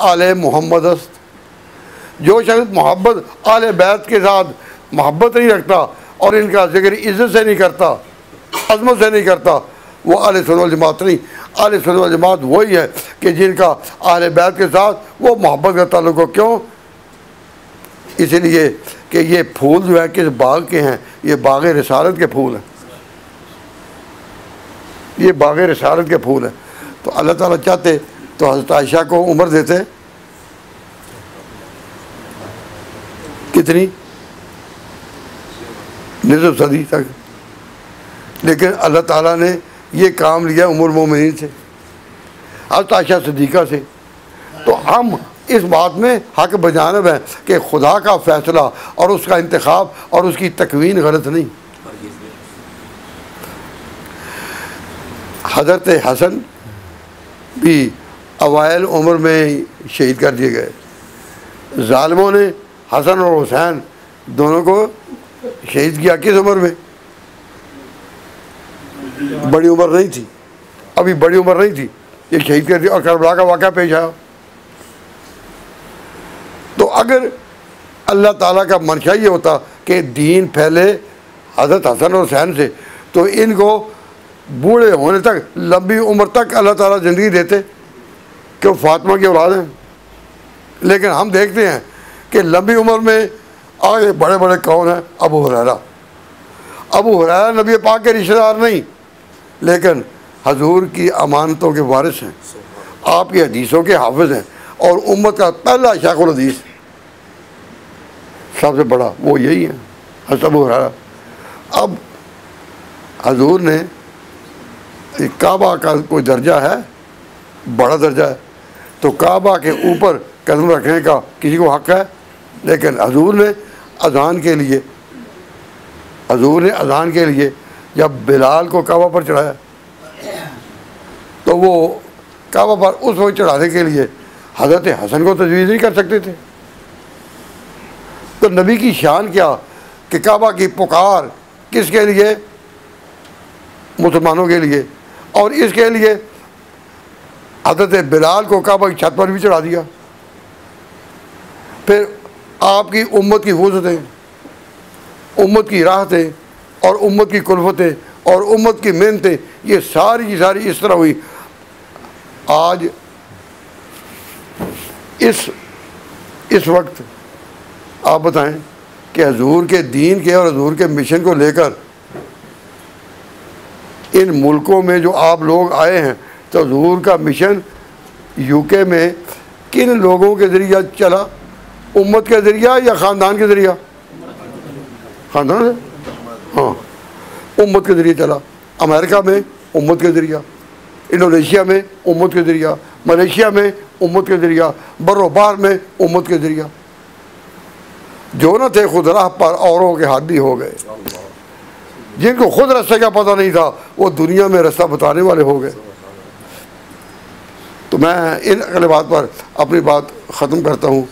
आले मोहम्मद अस्त, जो शख्स मोहब्बत आले बैत के साथ मोहब्बत नहीं रखता और इनका जिक्र इज़्ज़त से नहीं करता, अज़मत से नहीं करता, वो आले सुन्नत वल जमात नहीं। आले सुन्नत वल जमात वही है कि जिनका आले बैत के साथ वो मोहब्बत का ताल्लुक़ हो। क्यों? इसलिए कि ये फूल जो है किस बाग के हैं, ये बाग रिसालत के फूल हैं, ये बाग रिसालत के फूल हैं। तो अल्लाह ताला चाहते तो हज़रत आयशा को उम्र देते कितनी, निसफ सदी तक, लेकिन अल्लाह ताला ने ये काम लिया उम्मुल मोमिनीन से, हज़रत आयशा सिद्दीक़ा से। तो हम इस बात में हक बजानब है कि खुदा का फ़ैसला और उसका इंतखाब और उसकी तकवीन गलत नहीं। हज़रत हसन भी अवाइल उम्र में शहीद कर दिए गए। ज़ालिमों ने हसन और हुसैन दोनों को शहीद किया किस उम्र में? बड़ी उम्र नहीं थी, अभी बड़ी उम्र नहीं थी, ये शहीद कर दिया और करबला का वाक़या पेश आया। तो अगर अल्लाह ताला का मंशा ये होता कि दीन फैले हज़रत हसन और हुसैन से, तो इनको बूढ़े होने तक, लंबी उम्र तक अल्लाह ताला ज़िंदगी देते, क्यों फातिमा की औलाद हैं। लेकिन हम देखते हैं कि लंबी उम्र में आगे बड़े बड़े कौन हैं? अबू हुरैरा। अबू हुरैरा नबी पाक के रिश्तेदार नहीं, लेकिन हजूर की अमानतों के वारिस हैं, आपकी हदीसों के हाफिज़ हैं और उम्मत का पहला शाखुल हदीस सबसे बड़ा वो यही है, हज़रत अबू हुरैरा। अब हजूर ने काबा का कोई दर्जा है, बड़ा दर्जा है, तो काबा के ऊपर कदम रखने का किसी को हक़ है। लेकिन हजूर ने अज़ान के लिए जब बिलाल को काबा पर चढ़ाया, तो वो काबा पर उस वक्त चढ़ाने के लिए हज़रत हसन को तजवीज़ नहीं कर सकते थे। तो नबी की शान क्या कि काबा की पुकार किसके लिए? मुसलमानों के लिए, और इसके लिए हज़रत बिलाल को काबा की छत पर भी चढ़ा दिया। फिर आपकी उम्मत की वज़ूतें, उम्मत की राहतें और उम्मत की कुल्फ़तें और उम्मत की मेहनतें, ये सारी की सारी इस तरह हुई। आज इस वक्त आप बताएं कि हजूर के दीन के और हजूर के मिशन को लेकर इन मुल्कों में जो आप लोग आए हैं, तो हजूर का मिशन यूके में किन लोगों के ज़रिया चला? उम्मत के ज़रिया या ख़ानदान के ज़रिया? ख़ानदान है, हाँ, उम्मत के ज़रिए चला। अमेरिका में उम्मत के ज़रिया, इंडोनेशिया में उम्मत के ज़रिया, मलेशिया में उम्मत के ज़रिया, बर्रोबार में उम्मत के ज़रिया। जो न थे खुद राह पर औरों के हादी हो गए, जिनको खुद रास्ते का पता नहीं था वो दुनिया में रास्ता बताने वाले हो गए। तो मैं इन अगले बात पर अपनी बात ख़त्म करता हूँ।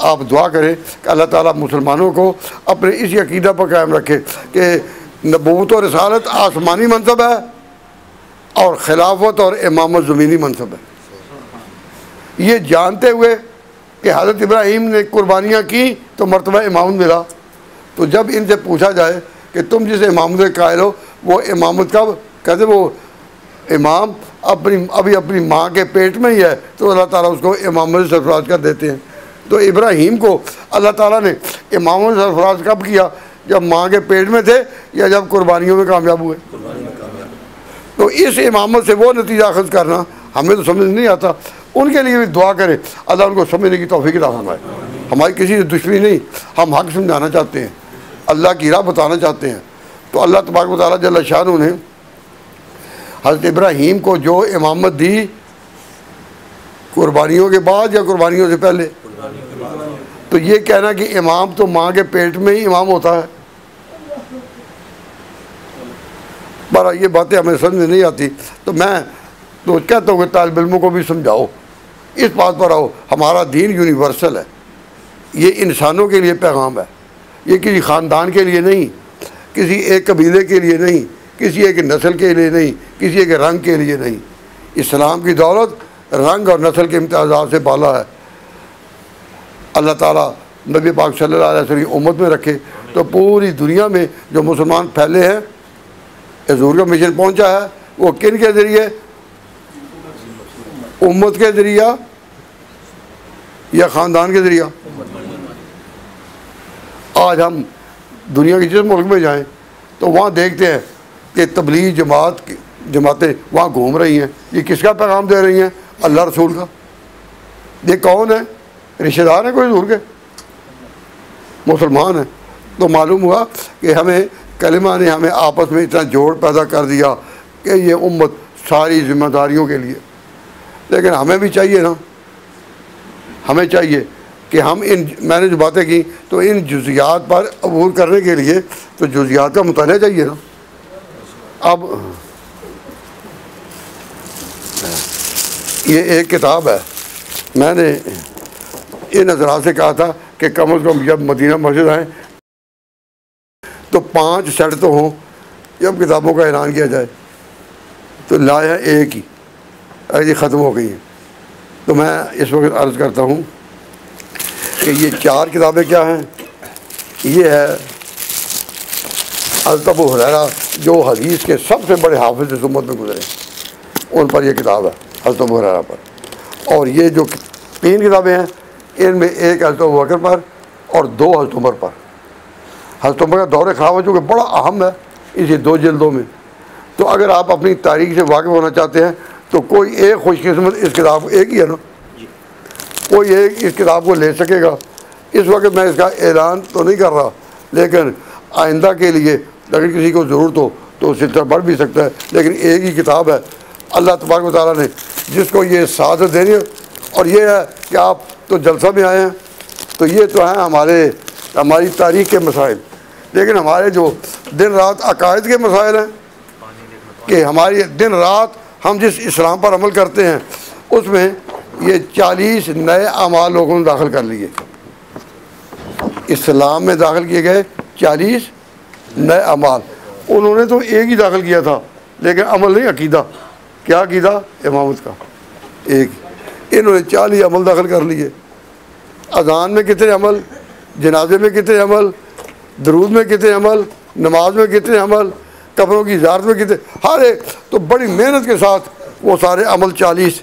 आप दुआ करें कि अल्लाह ताला मुसलमानों को अपने इसी अक़ीदा पर कायम रखे कि नबूवत और रिसालत आसमानी मनसब है और खिलाफत और इमामत ज़मीनी मनसब है। ये जानते हुए कि हज़रत इब्राहीम ने कुर्बानियाँ की तो मर्तबा इमामत मिला, तो जब इनसे पूछा जाए कि तुम जिस इमामत के कायल हो वो इमामत कब, कहते वो इमाम अभी अपनी माँ के पेट में ही है, तो अल्लाह ताला उसको इमामत सरफराज कर देते हैं। तो इब्राहीम को अल्लाह ताला ने इमामत सरफराज कब किया? जब माँ के पेट में थे या जब कुर्बानियों में कामयाब हुए? तो इस इमामत से वो नतीजा अखज़ करना हमें तो समझ नहीं आता। उनके लिए भी दुआ करें, अल्लाह उनको समझने की तौफीक अता फरमाए। हमारी किसी से दुश्मनी नहीं, हम हक़ समझाना चाहते हैं, अल्लाह की राह बताना चाहते हैं। तो अल्लाह तबारक व तआला जल्ल शाअनहू ने हज़रत इब्राहीम को जो इमामत दी, कुर्बानियों के बाद या कुर्बानियों से पहले? तो ये कहना कि इमाम तो माँ के पेट में ही इमाम होता है, पर ये बातें हमें समझ में नहीं आती। तो मैं तो कहता हूँ कि तालिब इल्मों को भी समझाओ, इस बात पर आओ, हमारा दीन यूनिवर्सल है, ये इंसानों के लिए पैगाम है, ये किसी ख़ानदान के लिए नहीं, किसी एक कबीले के लिए नहीं, किसी एक नस्ल के लिए नहीं, किसी एक रंग के लिए नहीं। इस्लाम की दौलत रंग और नस्ल के इम्तियाज़ात से बाला है। अल्लाह ताला नबी पाक सल्लल्लाहु अलैहि वसल्लम की उम्मत में रखे, तो पूरी दुनिया में जो मुसलमान फैले हैं, हुजूर का मिशन पहुंचा है, वो किन के ज़रिए? उम्मत के ज़रिया या ख़ानदान के ज़रिया? आज हम दुनिया के जिस मुल्क में जाएं तो वहाँ देखते हैं कि तबलीग जमातें वहाँ घूम रही हैं। ये किसका पैगाम दे रही हैं? अल्लाह रसूल का। ये कौन है? रिश्तेदार हैं कोई हुजूर के? मुसलमान हैं। तो मालूम हुआ कि हमें कलिमा ने हमें आपस में इतना जोड़ पैदा कर दिया कि ये उम्मत सारी जिम्मेदारियों के लिए। लेकिन हमें भी चाहिए ना, हमें चाहिए कि हम मैंने जो बातें की तो इन जुज़ियात पर अबूर करने के लिए तो जुज़ियात का मुताला चाहिए ना। अब ये एक किताब है, मैंने इन हज़रात से कहा था कि कम से कम जब मदीना मस्जिद आए तो 5 सेट तो हों जब किताबों का ऐलान किया जाए। तो लाया एक ही, ये ख़त्म हो गई हैं। तो मैं इस वक्त अर्ज़ करता हूँ कि ये 4 किताबें क्या हैं। ये है हज़रत अबू हुरैरा जो हदीस के सबसे बड़े हाफिज़ इस उम्मत में गुजरे, उन पर यह किताब है हज़रत अबू हुरैरा पर। और ये जो 3 किताबें हैं इनमें एक हज़रत अबू बकर पर और 2 हज़रत उमर पर। हज़रत उमर का दौर ख़िलाफ़त जो कि बड़ा अहम है इसी 2 जिल्दों में। तो अगर आप अपनी तारीख़ से वाकिफ़ होना चाहते हैं तो कोई एक खुशकिस्मत इस किताब एक ही है ना, कोई एक इस किताब को ले सकेगा। इस वक्त मैं इसका ऐलान तो नहीं कर रहा, लेकिन आइंदा के लिए अगर किसी को ज़रूरत हो तो उससे तरह बढ़ भी सकता है। लेकिन एक ही किताब है, अल्लाह तबारक व तआला ने जिसको ये सादत देनी है। और ये है कि आप तो जलसा में आए हैं तो ये तो हैं हमारी तारीख़ के मसाइल, लेकिन हमारे जो दिन रात अकायद के मसाइल हैं कि हमारी दिन रात हम जिस इस्लाम पर अमल करते हैं उसमें ये 40 नए अमाल लोगों ने दाखिल कर लिए। इस्लाम में दाखिल किए गए 40 नए अमाल, उन्होंने तो एक ही दाखिल किया था लेकिन अमल नहीं, अकीदा। क्या अकीदा? इमामत का एक। इन्होंने 40 अमल दाखिल कर लिए। अज़ान में कितने अमल, जनाजे में कितने अमल, दरूद में कितने अमल, नमाज में कितने अमल, कब्रों की ज़ियारत में कितने, हर एक। तो बड़ी मेहनत के साथ वो सारे अमल 40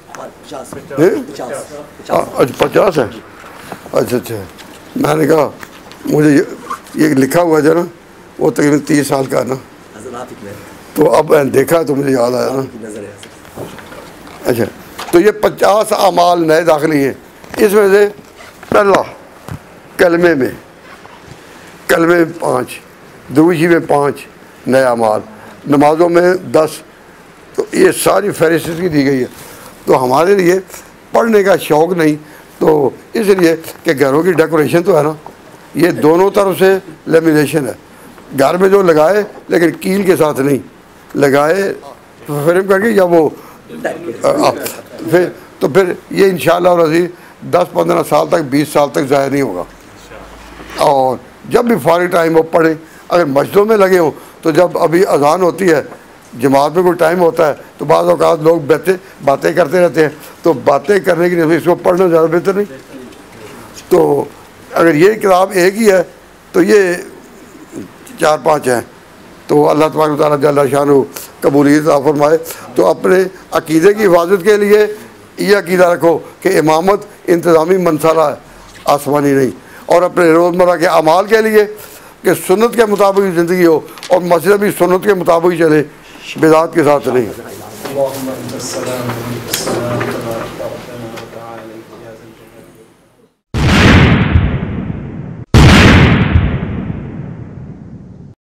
50 है। अच्छा, मैंने कहा मुझे ये लिखा हुआ है ना वो तकरीबन 30 साल का है ना, तो अब मैंने देखा तो मुझे याद आया ना। अच्छा, तो ये 50 अमाल नए दाखिल हैं। इसमें से पहला कलमे में 5, दुरूशी में 5 नए अमाल, नमाज़ों में 10। तो ये सारी फहरिस्त की दी गई है। तो हमारे लिए पढ़ने का शौक़ नहीं, तो इसलिए कि घरों की डेकोरेशन तो है ना, ये दोनों तरफ से लेमिनेशन है। घर में जो लगाए लेकिन कील के साथ नहीं लगाए, फ्रेम करके या वो फिर ये इंशाअल्लाह रज़ी 10-15 साल तक 20 साल तक ज़ाया नहीं होगा। और जब भी फारिग टाइम हो पढ़े। अगर मस्जिदों में लगे हों तो जब अभी अज़ान होती है, जमात में कोई टाइम होता है तो बाज़ औक़ात लोग बातें करते रहते हैं, तो बातें करने की नहीं, इसको पढ़ना ज़्यादा बेहतर नहीं। तो अगर ये किताब एक ही है तो ये 4-5 हैं। तो अल्लाह तबारक व तआला जल्ल शानु कबूलियत अता फरमाए। तो अपने अक़ीदे की हिफाजत के लिए ये अक़ीदा रखो कि इमामत इंतज़ामी मंसाला है, आसमानी नहीं। और अपने रोज़मर्रा के अमाल के लिए कि सुन्नत के मुताबिक ज़िंदगी हो और मस्जिद भी सुन्नत के मुताबिक चले, बिदात के साथ नहीं।